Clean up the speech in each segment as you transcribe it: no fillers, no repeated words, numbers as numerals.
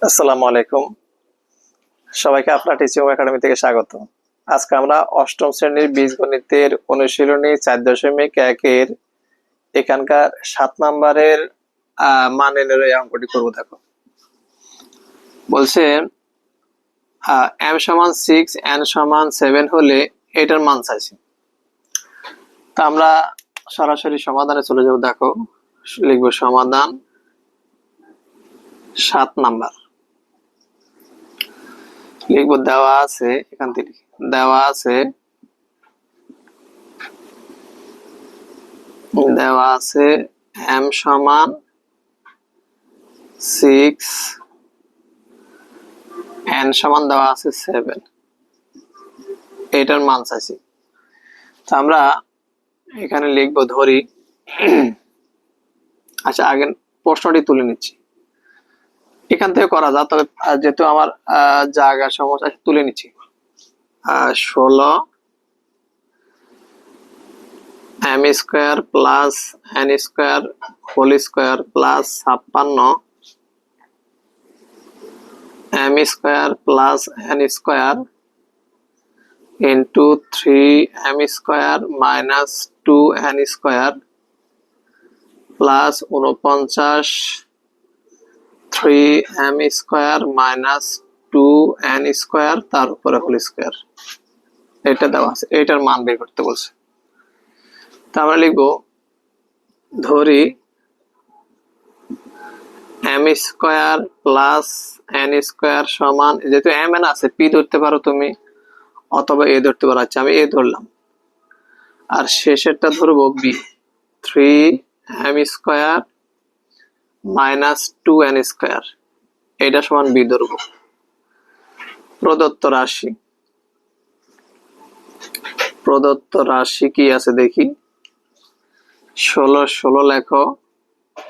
আসসালামু আলাইকুম। সবাইকে আপনার টিচিং একাডেমি থেকে স্বাগত। আজকে আমরা অষ্টম শ্রেণীর বীজগণিতের অনুশীলনী 4.1 এর এখানকার 7 নম্বরের মান নির্ণয়ের অঙ্কটি করব। দেখো, বলছে m সমান 6 n সমান 7 হলে এটার মান চাইছি। তা আমরা সরাসরি সমাধানে চলে যাব। দেখো, লিখব সমাধান 7 নাম্বার। লিখব দেওয়া আছে, এখান থেকে দেওয়া আছে m সমান 6 n সমান দেওয়া আছে 7, এটার মান চাইছি। তো আমরা এখানে লিখব ধরি। আচ্ছা, আগে প্রশ্নটি তুলে নিচ্ছি, এখান থেকে করা যায়, তবে যেহেতু আমার জায়গা সমস্যা তুলে নিচ্ছি। 16 m square plus n square whole square plus 56 m square plus n square into 3 m square minus 2 n square plus 49 3 m square minus 2 n square তার উপরে হোল স্কয়ার। এটা দেওয়া আছে, এটার মান বের করতে বলছে। তা আমরা লিখব ধরি m square plus n square সমান, যেহেতু m n আছে, p ধরতে পারো তুমি অথবা a ধরতে পারো। আচ্ছা, আমি a ধরলাম, আর শেষেরটা ধরবো b। 3 m square minus 2 n square, এটা সমান b ধরবো। প্রদত্ত রাশি কি আছে দেখি। 16 লেখো।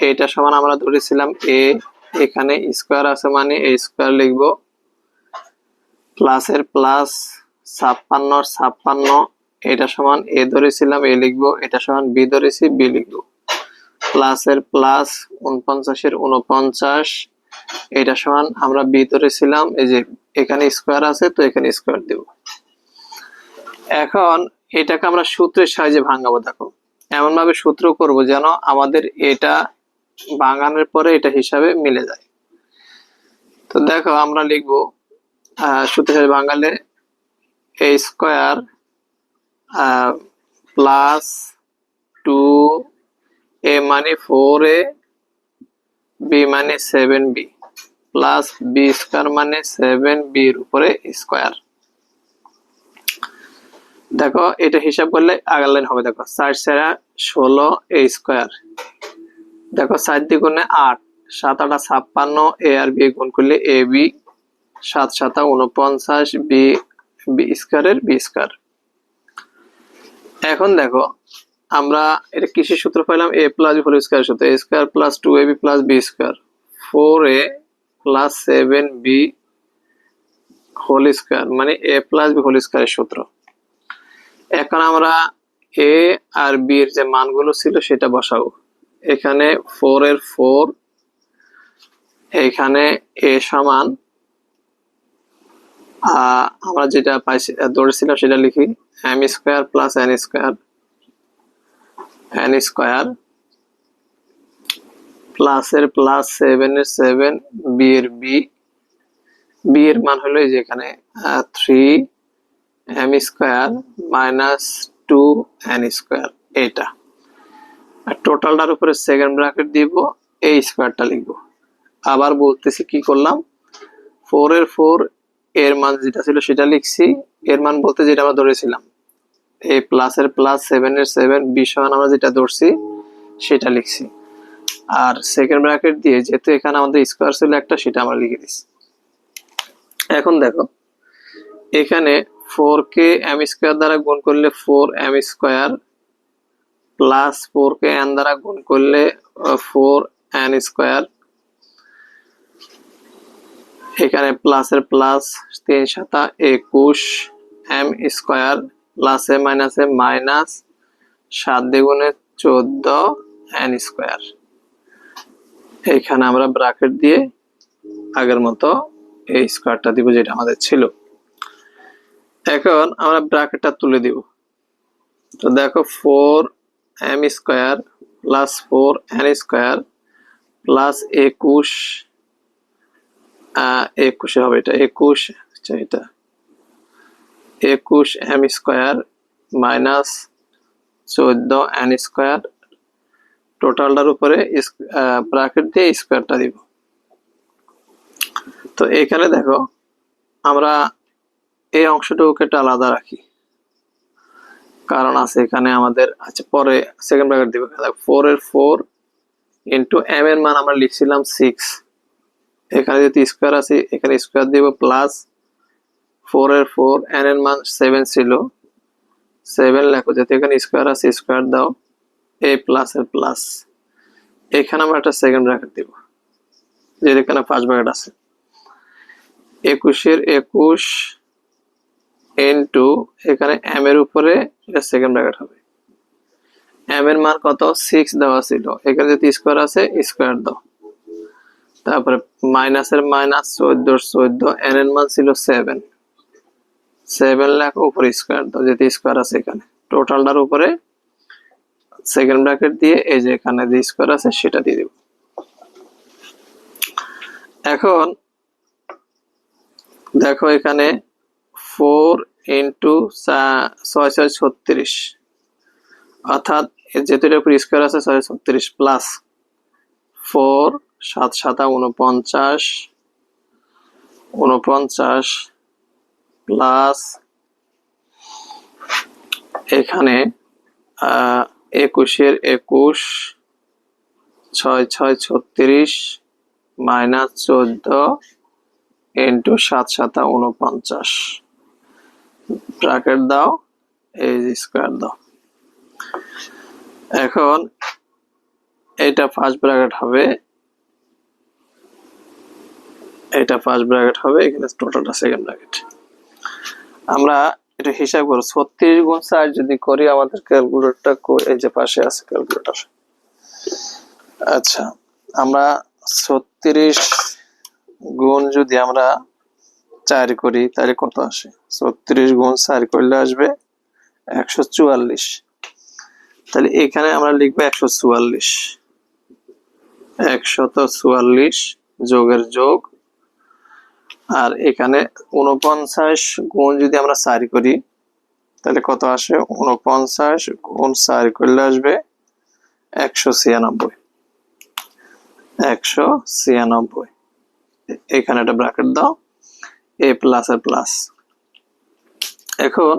এটা সমান আমরা ধরেছিলাম a, এখানে স্কয়ার আছে মানে a স্কয়ার লিখবো, প্লাসের প্লাস 56 এটা সমান a ধরেছিলাম a লিখবো, এটা সমান b ধরেছি b লিখবো, প্লাসের প্লাস 49 এটা সমান আমরা b ধরেছিলাম, এই যে এখানে স্কয়ার আছে তো এখানে স্কয়ার দেব। এখন এটাকে আমরা সূত্রের সাহায্যে ভাঙাবো। দেখো, এমন ভাবে সূত্র করব যেন আমাদের এটা ভাঙানোর পরে এটা হিসাবে মিলে যায়। তো দেখো, আমরা লিখব সূত্রের সাহায্যে ভাঙালে a স্কয়ার প্লাস 2a মানে 4a, b মানে 7b প্লাস b স্কয়ার মানে 7b এর উপরে স্কয়ার। দেখো, এটা হিসাব করলে আগের লাইন হবে। দেখো, 4 × 16 a স্কয়ার, দেখো 4 দ্বিগুণে 8, 7 × 8 = 56, a আর b গুণ করলে ab, 7 × 7 = 49, b স্কয়ারের b স্কয়ার। এখন দেখো, আমরা এটা কিসের সূত্র পাইলাম? a plus b whole square সূত্র, a square plus 2ab plus b square 4a plus 7b whole square মানে a প্লাস b হোল স্কয়ারের সূত্র। এখন আমরা a আর b এর যে মানগুলো ছিল সেটা বসাবো। এখানে 4 এর 4, এখানে a সমান আমরা যেটা পাইছি ধরেছিলাম সেটা লিখি, m square plus n square plus এর প্লাস 7 এর 7 b এর b এর মান হলো এই যে এখানে 3 m square minus 2 n square, এটা। আর টোটালটার উপরে সেকেন্ড ব্র্যাকেট দিব, এই স্কয়ারটা লিখব। আবার বলতেছি কি করলাম, 4 এর 4 এর মান যেটা ছিল সেটা লিখছি, এর মান বলতে যেটা আমরা ধরেছিলাম a প্লাস এর প্লাস 7 এর 7 b সমান আমরা যেটা ধরছি সেটা লিখছি। আর সেকেন্ড ব্র্যাকেট দিয়ে যেহেতু এখানে আমাদের স্কয়ার ছিল একটা, সেটা আমরা লিখে দিছি। এখন দেখো, এখানে 4 কে m স্কয়ার দ্বারা গুণ করলে 4m স্কয়ার প্লাস 4 কে n দ্বারা গুণ করলে 4n স্কয়ার, এখানে প্লাসের প্লাস 3 × 7 = 21 m স্কয়ার প্লাস এ মাইনাস 7 দ্বিগুণে 14 n স্কয়ার। এখানে আমরা ব্র্যাকেট দিয়ে আগের মতো এই স্কোয়ারটা দিব যেটা আমাদের ছিল। এখন আমরা ব্র্যাকেটটা তুলে দিব। তো দেখো 4m square plus 4n square plus 21 21 হবে এটা 21, আচ্ছা এটা 21m square minus 14n square টোটালটার উপরে ব্র্যাকেট দিয়ে স্কয়ারটা দিব। তো এখানে দেখো আমরা এই অংশটুকুকে একটা আলাদা রাখি, কারণ আছে এখানে আমাদের। আচ্ছা পরে সেকেন্ড ব্র্যাকেট দিব। 4 এর 4 ইন্টু m এর মান আমরা লিখছিলাম 6, এখানে যেহেতু স্কোয়ার আছে এখানে স্কোয়ার দিব প্লাস 4 এর 4 n এর মান 7 ছিল 7 লেখো, যেহেতু এখানে স্কোয়ার আছে স্কোয়ার দাও a প্লাস এর প্লাস। এখানে আমরা একটা সেকেন্ড ব্র্যাকেট দিব যেহেতু এখানে ফার্স্ট ব্র্যাকেট আছে। 21 এর 21 ইন্টু এখানে m এর উপরে এটা সেকেন্ড ব্র্যাকেট হবে। m এর মান কত 6 দেওয়া ছিল, এখানে যেহেতু স্কোয়ার আছে স্কোয়ার দাও, তারপরে মাইনাসের মাইনাস 14 n এর মান ছিল 7 লাখ উপরে স্কোয়ার দাও, যেহেতু স্কোয়ার আছে এখানে টোটালটার উপরে সেকেন্ড ব্র্যাকেট দিয়ে এই যে এখানে যে স্কোয়ার আছে সেটা দিয়ে দেব। এখন দেখো এখানে 4 ইন্টু 6 6 36, অর্থাৎ যেহেতু এর উপর স্কোয়ার আছে 6 36 প্লাস 4 7 7 49 49 প্লাস এখানে 21 এর 21 6 6 36 মাইনাস 14 ইন্টু 7 7 49 ব্র্যাকেট দাও এই স্কোয়ার দাও। এখন এটা ফার্স্ট ব্র্যাকেট হবে, এটা ফার্স্ট ব্র্যাকেট হবে, এখানে টোটালটা সেকেন্ড ব্র্যাকেট। আমরা এটা হিসাব করব 36 গুণ 4 যদি করি, আমাদের ক্যালকুলেটরটা এই যে পাশে আছে ক্যালকুলেটর। আচ্ছা আমরা 36 গুণ যদি আমরা 4 করি তাহলে কত আসে? 36 গুণ 4 করলে আসবে 144। তাহলে এখানে আমরা লিখবো 144 144 যোগের যোগ, আর এখানে 49 গুণ যদি আমরা 4 করি তাহলে কত আসে? 49 গুণ 4 করলে আসবে 196 196। এখানে একটা ব্র্যাকেট দাও a প্লাস এর প্লাস। এখন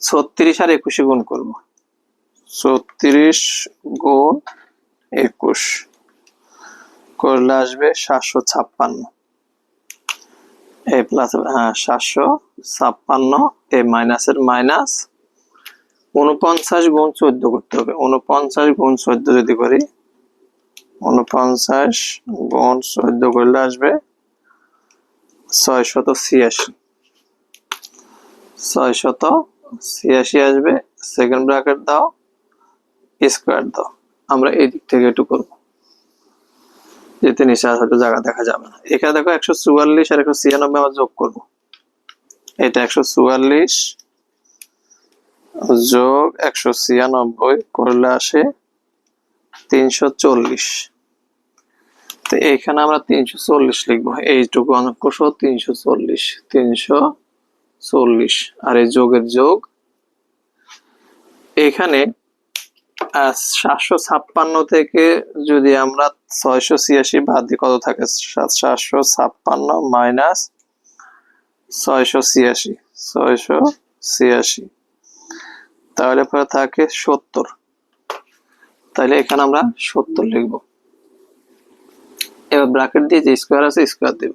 36 আর 21 গুণ করব, 36 গুণ 21 করলে আসবে 756 a প্লাস 756 a মাইনাস এর মাইনাস 49 গুণ 14 করতে হবে। 49 গুণ 14 যদি করি 49 গুণ 14 করলে আসবে 686 686 আসবে। সেকেন্ড ব্র্যাকেট দাও স্কোয়ার দাও। আমরা এই দিক থেকে একটু করবো যেতে নিচে হয়তো জায়গা দেখা যাবে না। এখানে দেখো 144 আর 196 আমরা যোগ করবো, এটা 144 যোগ 196 করলে আসে 340। তো এখানে আমরা 340 লিখবো, এইটুকু অঙ্ক 340 আর এই যোগের যোগ। এখানে 756 থেকে যদি আমরা 686 বাদ দিই কত থাকে? 756 মাইনাস 686 তাহলে পরে থাকে 70। তাহলে এখানে আমরা 70 লিখবো। এবার ব্র্যাকেট দিয়ে যে স্কোয়ার আছে স্কোয়ার দেব।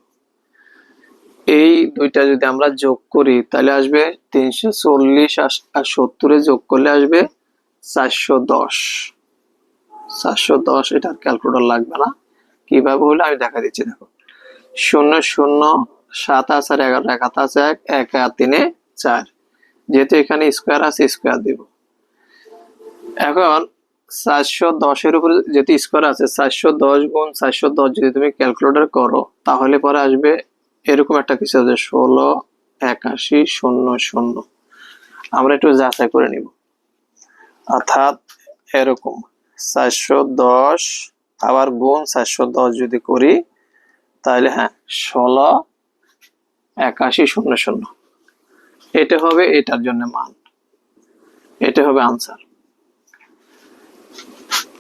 এই দুইটা যদি আমরা যোগ করি তাহলে আসবে 340 আর 70 যোগ করলে আসবে 410। এটা ক্যালকুলেটর লাগবে না, কিভাবে হলে আমি দেখা দিচ্ছি। দেখো 0 0 7 আছে আর 11 1 আছে 1 1 আর 3 4, যেহেতু এখানে স্কোয়ার আছে স্কোয়ার দিব। এখন 410 উপরে যেহেতু স্কোয়ার আছে, 410 গুণ 410 যদি তুমি ক্যালকুলেটর করো তাহলে পরে আসবে এরকম একটা কিছু আছে, 168100। আমরা একটু যাচাই করে নিব, অর্থাৎ এরকম 410 আবার গুণ 410 যদি করি তাহলে হ্যাঁ 168100, এটা হবে এটার জন্য মান, এটা হবে আনসার।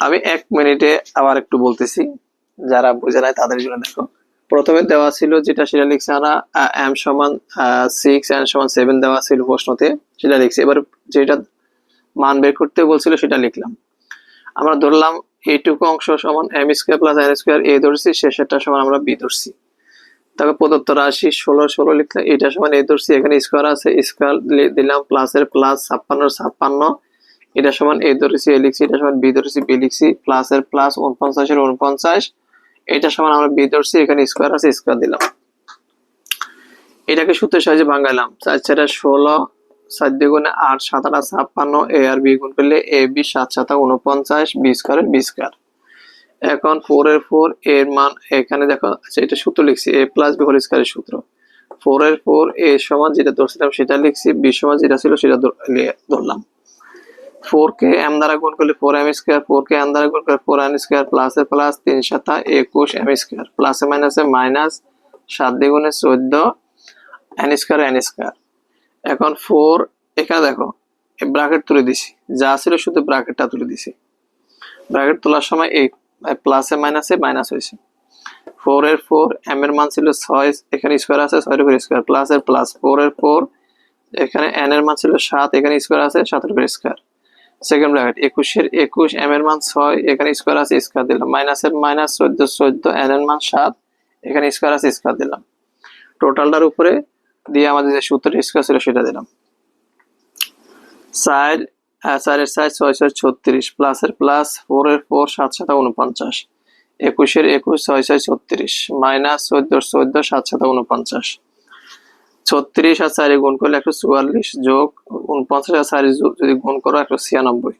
আমি 1 মিনিটে আবার একটু বলতেছি, যারা বুঝে নাই তাদের জন্য। দেখো, প্রথমে দেওয়া ছিল যেটা সেটা লিখছি আমরা, m সমান 6 n সমান 7 দেওয়া ছিল প্রশ্নতে, সেটা লিখছি। এবার যেটা মান বের করতে বলছিল সেটা লিখলাম। আমরা ধরলাম এইটুকু অংশ সমান m square plus n square, a ধরছি, শেষেরটা সমান আমরা b ধরছি। তারপর প্রদত্ত রাশি 16 লিখলাম, এটা সমান a ধরছি, এখানে স্কয়ার আছে, স্কয়ার দিলাম, প্লাসের প্লাস, 56 এটা সমান a ধরেছি, a লিখছি, এটা সমান b ধরেছি, b লিখছি, প্লাসের প্লাস, 49 এটা সমান আমরা b ধরছি, এখানে স্কয়ার আছে, স্কয়ার দিলাম। এটাকে সূত্রের সাহায্যে ভাঙাইলাম, 4 4 16, 4 দ্বিগুণে 8, 7 8 56, a আর b গুণ করলে a b 7 7 49, b স্কয়ারের b স্কয়ার। এখন 4 এর 4 এর মান এখানে দেখো, আচ্ছা এটা সূত্র লিখছি, a প্লাস b হোল স্কয়ারের সূত্র। 4 এর 4 a সমান যেটা ধরছিলাম সেটা লিখছি, b সমান যেটা ছিল সেটা ধরলাম। 4 কে m দ্বারা গুণ করলে 4m স্কয়ার, 4 কে n দ্বারা গুণ করলে 4n স্কয়ার, প্লাসের প্লাস, 3 7 21 m স্কয়ার, প্লাসে মাইনাসে মাইনাস, 7 দ্বিগুণে 14 n স্কয়ার। এখন 4 এখানে দেখো ব্র্যাকেট তুলে দিছি, যা ছিল শুধু ব্র্যাকেটটা তুলে দিছি। ব্র্যাকেট তোলার সময় এই প্লাসে মাইনাসে মাইনাস হয়েছে। 4 এর 4 m এর মান ছিল 6, এখানে স্কয়ার আছে, 6 এর উপর স্কয়ার, প্লাসের প্লাস, 4 এর 4 এখানে n এর মান ছিল 7, এখানে স্কয়ার আছে, 7 এর উপর স্কয়ার। সেকেন্ড ব্র্যাকেট 21 এর 21 m এর মান 6, এখানে স্কয়ার আছে, স্কয়ার দিলাম, মাইনাসের মাইনাস, 14 n এর মান 7, এখানে স্কয়ার আছে, স্কয়ার দিলাম। টোটালটার উপরে দিয়ে আমাদের যে সূত্রটি স্কয়ার ছিল সেটা দিলাম। 4 এর 4 6 6 36, প্লাসের প্লাস, 4 এর 4 7 7 49, 21 এর 21 6 6 36, মাইনাস 14 14 7 7 49, 36 আর 4 গুণ করলে 144, যোগ 49 আর 4 যদি গুণ করো 196,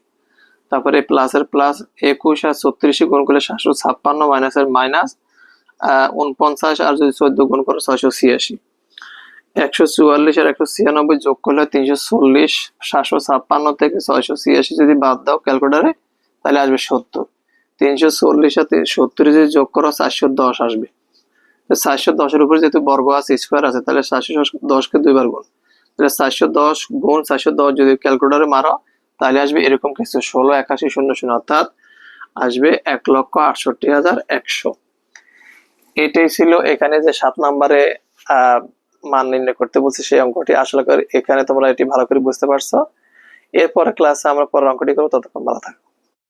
তারপরে প্লাসের প্লাস, 21 আর 36 গুণ করলে 756, মাইনাসের মাইনাস, 49 আর যদি 14 গুণ করো 686, 144 আর 196 যোগ করলে 340, 756 থেকে 686 যদি বাদ দাও ক্যালকুলেটরে তাহলে আসবে 70। 340 আর 70 যদি যোগ করো 410 আসবে। 410 এর উপরে যেহেতু বর্গ আছে, স্কয়ার আছে, তাহলে 410 কে দুইবার গুণ, তাহলে 410 গুণ 410 যদি ক্যালকুলেটরে মারো তাহলে আসবে এরকম কিছু, 168100, অর্থাৎ আসবে 1,68,100। এটাই ছিল এখানে যে 7 নম্বরে মান নির্ণয় করতে বলছি সেই অঙ্কটি। আসলে এখানে তোমরা এটি ভালো করে বুঝতে পারছো। এরপরে ক্লাসে আমরা পরের অঙ্কটি করবো, ততক্ষণ ভালো থাকো।